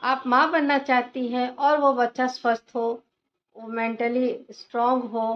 आप माँ बनना चाहती हैं और वो बच्चा स्वस्थ हो, वो मेंटली स्ट्रांग हो,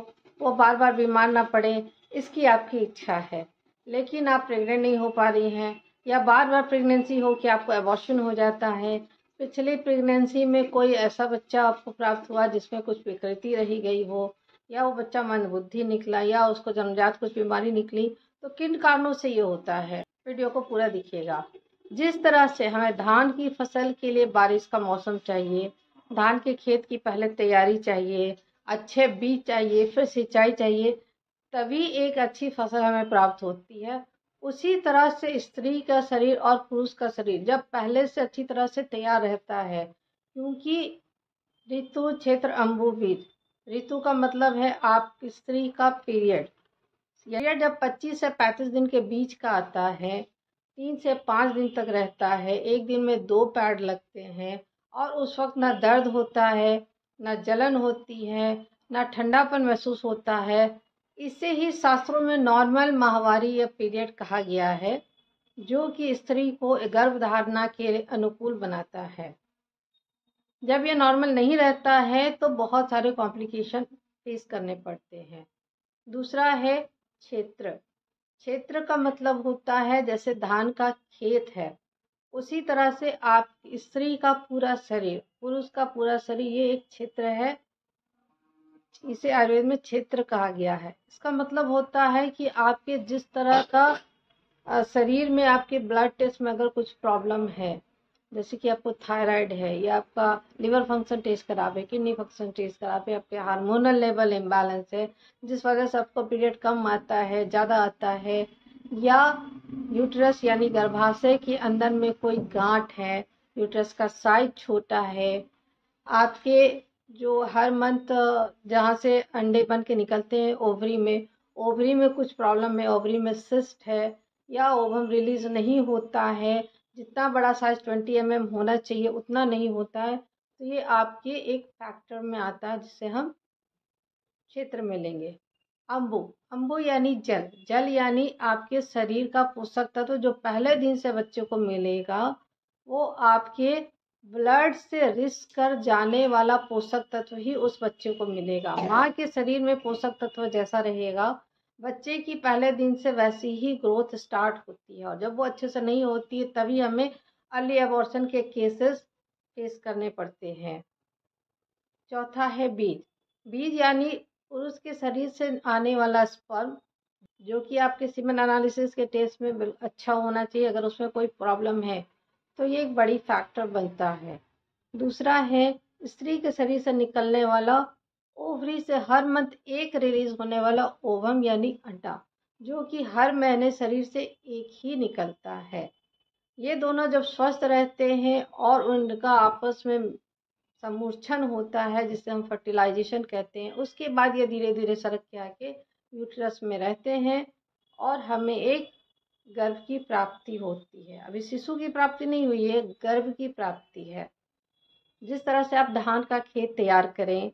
वो बार बार बीमार ना पड़े, इसकी आपकी इच्छा है, लेकिन आप प्रेग्नेंट नहीं हो पा रही हैं, या बार बार प्रेगनेंसी हो कि आपको एबॉर्शन हो जाता है, पिछली प्रेगनेंसी में कोई ऐसा बच्चा आपको प्राप्त हुआ जिसमें कुछ विकृति रही गई हो, या वो बच्चा मंदबुद्धि निकला, या उसको जन्मजात कुछ बीमारी निकली, तो किन कारणों से ये होता है। वीडियो को पूरा देखिएगा। जिस तरह से हमें धान की फसल के लिए बारिश का मौसम चाहिए, धान के खेत की पहले तैयारी चाहिए, अच्छे बीज चाहिए, फिर सिंचाई चाहिए, तभी एक अच्छी फसल हमें प्राप्त होती है। उसी तरह से स्त्री का शरीर और पुरुष का शरीर जब पहले से अच्छी तरह से तैयार रहता है, क्योंकि ऋतु क्षेत्र अंबुबीज, ऋतु का मतलब है आप स्त्री का पीरियड। जब 25 से 35 दिन के बीच का आता है, 3 से 5 दिन तक रहता है, एक दिन में 2 पैड लगते हैं, और उस वक्त ना दर्द होता है, ना जलन होती है, ना ठंडापन महसूस होता है। इसे ही शास्त्रों में नॉर्मल माहवारी या पीरियड कहा गया है, जो कि स्त्री को गर्भधारणा के अनुकूल बनाता है। जब ये नॉर्मल नहीं रहता है तो बहुत सारे कॉम्प्लिकेशन फेस करने पड़ते हैं। दूसरा है क्षेत्र। क्षेत्र का मतलब होता है जैसे धान का खेत है, उसी तरह से आप स्त्री का पूरा शरीर, पुरुष का पूरा शरीर, ये एक क्षेत्र है। इसे आयुर्वेद में क्षेत्र कहा गया है। इसका मतलब होता है कि आपके जिस तरह का शरीर में आपके ब्लड टेस्ट में अगर कुछ प्रॉब्लम है, जैसे कि आपको थायराइड है, या आपका लिवर फंक्शन टेस्ट खराब है, किडनी फंक्शन टेस्ट खराब है, आपके हार्मोनल लेवल इम्बैलेंस है, जिस वजह से आपको पीरियड कम आता है, ज़्यादा आता है, या यूट्रस यानी गर्भाशय के अंदर में कोई गांठ है, यूट्रस का साइज छोटा है, आपके जो हर मंथ जहाँ से अंडे बन के निकलते हैं ओवरी में कुछ प्रॉब्लम है, ओवरी में सिस्ट है, या ओवम रिलीज नहीं होता है, जितना बड़ा साइज 20 mm होना चाहिए उतना नहीं होता है, तो ये आपके एक फैक्टर में आता है जिसे हम क्षेत्र में लेंगे। अम्बु, अम्बु यानी जल, जल यानी आपके शरीर का पोषक तत्व जो पहले दिन से बच्चे को मिलेगा, वो आपके ब्लड से रिस कर जाने वाला पोषक तत्व ही उस बच्चे को मिलेगा। माँ के शरीर में पोषक तत्व जैसा रहेगा, बच्चे की पहले दिन से वैसी ही ग्रोथ स्टार्ट होती है, और जब वो अच्छे से नहीं होती है तभी हमें अर्ली अबॉर्शन के केसेस फेस करने पड़ते हैं। चौथा है बीज। बीज यानी पुरुष के शरीर से आने वाला स्पर्म, जो कि आपके सीमेन एनालिसिस के टेस्ट में अच्छा होना चाहिए। अगर उसमें कोई प्रॉब्लम है तो ये एक बड़ी फैक्टर बनता है। दूसरा है स्त्री के शरीर से निकलने वाला ओवरी से हर मंथ एक रिलीज होने वाला ओवम यानी अंडा, जो कि हर महीने शरीर से एक ही निकलता है। ये दोनों जब स्वस्थ रहते हैं और उनका आपस में समूर्छन होता है, जिसे हम फर्टिलाइजेशन कहते हैं, उसके बाद ये धीरे धीरे सरक के आके यूट्रस में रहते हैं और हमें एक गर्भ की प्राप्ति होती है। अभी शिशु की प्राप्ति नहीं हुई है, गर्भ की प्राप्ति है। जिस तरह से आप धान का खेत तैयार करें,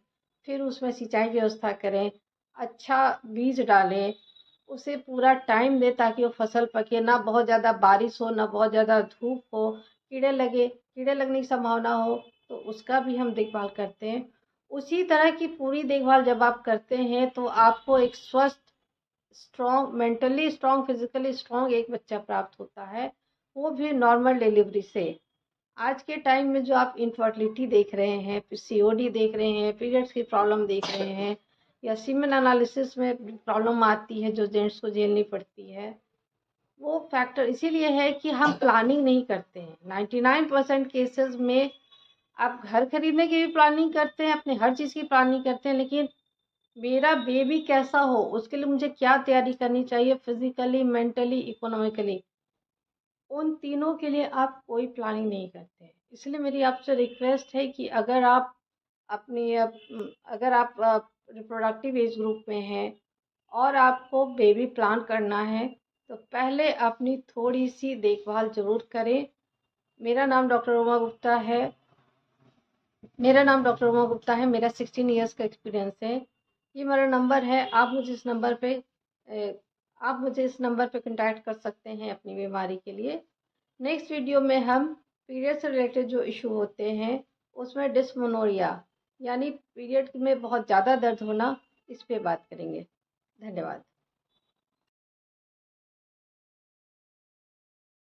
फिर उसमें सिंचाई व्यवस्था करें, अच्छा बीज डालें, उसे पूरा टाइम दें ताकि वो फसल पके, ना बहुत ज़्यादा बारिश हो, ना बहुत ज़्यादा धूप हो, कीड़े लगने की संभावना हो तो उसका भी हम देखभाल करते हैं। उसी तरह की पूरी देखभाल जब आप करते हैं तो आपको एक स्वस्थ, strong, mentally strong, physically strong एक बच्चा प्राप्त होता है, वो भी नॉर्मल डिलीवरी से। आज के टाइम में जो आप इनफर्टिलिटी देख रहे हैं, पीसीओडी देख रहे हैं, पीरियड्स की प्रॉब्लम देख रहे हैं, या सीमेन एनालिसिस में प्रॉब्लम आती है जो जेंट्स को झेलनी पड़ती है, वो फैक्टर इसीलिए है कि हम प्लानिंग नहीं करते हैं। 99% केसेस में आप घर खरीदने की भी प्लानिंग करते हैं, अपने हर चीज़ की प्लानिंग करते हैं, लेकिन मेरा बेबी कैसा हो उसके लिए मुझे क्या तैयारी करनी चाहिए, फिजिकली, मेंटली, इकोनॉमिकली, उन तीनों के लिए आप कोई प्लानिंग नहीं करते। इसलिए मेरी आपसे रिक्वेस्ट है कि अगर आप रिप्रोडक्टिव एज ग्रुप में हैं और आपको बेबी प्लान करना है, तो पहले अपनी थोड़ी सी देखभाल ज़रूर करें। मेरा नाम डॉक्टर उमा गुप्ता है। मेरा 16 इयर्स का एक्सपीरियंस है। ये मेरा नंबर है, आप मुझे इस नंबर पे कांटेक्ट कर सकते हैं अपनी बीमारी के लिए। नेक्स्ट वीडियो में हम पीरियड से रिलेटेड जो इशू होते हैं उसमें डिस्मेनोरिया यानी पीरियड में बहुत ज़्यादा दर्द होना, इस पे बात करेंगे। धन्यवाद।